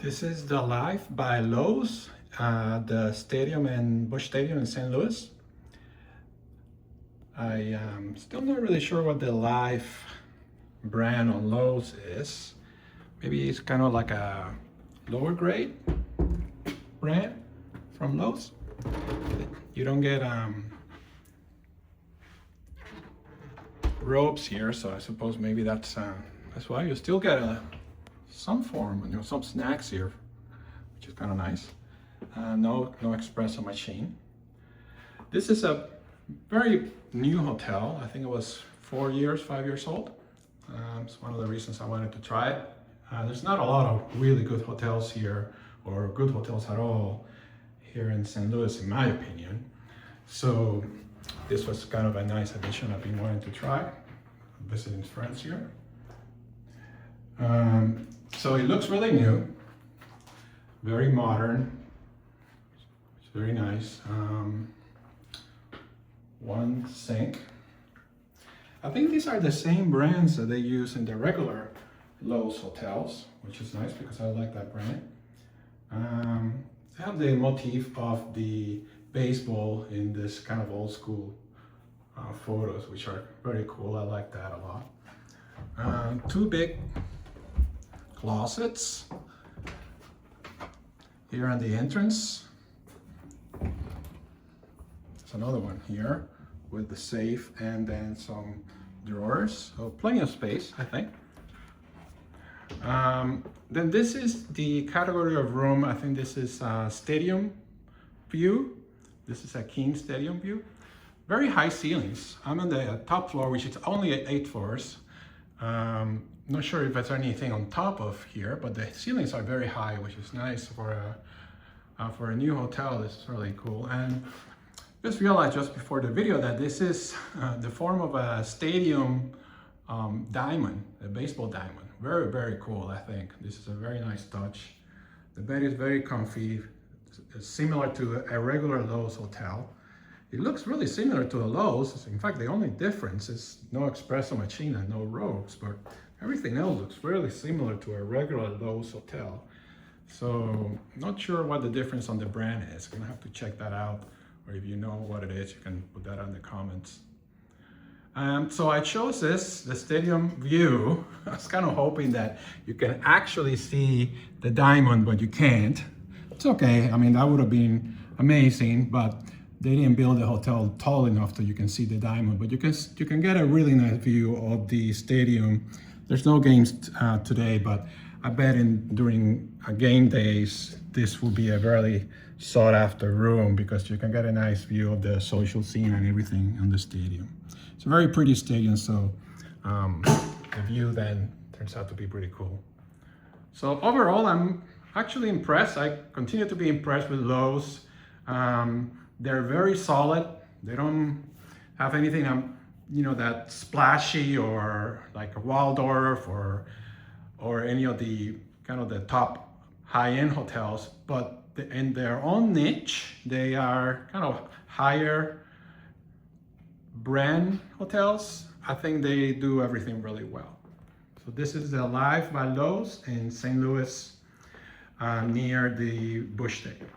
This is the Live by Loews, the stadium in Bush Stadium in St. Louis. I am still not really sure what the Live brand on Loews is. Maybe it's kind of like a lower grade brand from Loews. You don't get ropes here, so I suppose maybe that's why you still get some form, some snacks here, which is kind of nice. No espresso machine. This is a very new hotel. I think it was 5 years old. It's one of the reasons I wanted to try it. There's not a lot of really good hotels here, or good hotels at all, here in St. Louis, in my opinion. So this was kind of a nice addition I've been wanting to try. I'm visiting friends here. So it looks really new, very modern. It's very nice. One sink. I think these are the same brands that they use in the regular Loews hotels, which is nice because I like that brand. They have the motif of the baseball in this kind of old school photos, which are very cool. I like that a lot. Two big closets here on the entrance. There's another one here with the safe and then some drawers, so plenty of space, I think. Then this is the category of room. I think this is a stadium view. This is a king stadium view. Very high ceilings. I'm on the top floor, which is only 8 floors. Not sure if there's anything on top of here, but the ceilings are very high, which is nice for a new hotel. This is really cool. And just realized just before the video that this is the form of a stadium diamond, a baseball diamond. Very, very cool, I think. This is a very nice touch. The bed is very comfy. It's similar to a regular Loews hotel. It looks really similar to a Loews. In fact, the only difference is no espresso machine and no ropes, but everything else looks really similar to a regular Loews hotel. So not sure what the difference on the brand is. I'm gonna have to check that out, or if you know what it is, you can put that in the comments. So I chose the stadium view. I was kind of hoping that you can actually see the diamond, but you can't. It's okay. I mean, that would have been amazing, but they didn't build the hotel tall enough so you can see the diamond. But you can get a really nice view of the stadium. There's no games today, but I bet during game days, this will be a very sought after room because you can get a nice view of the social scene and everything in the stadium. It's a very pretty stadium, so the view then turns out to be pretty cool. So overall, I'm actually impressed. I continue to be impressed with Loews. They're very solid. They don't have anything that's splashy or like a Waldorf or any of the kind of the top high-end hotels, but in their own niche, they are kind of higher brand hotels. I think they do everything really well. So this is the Live by Loews in St. Louis, near the Bush Stadium.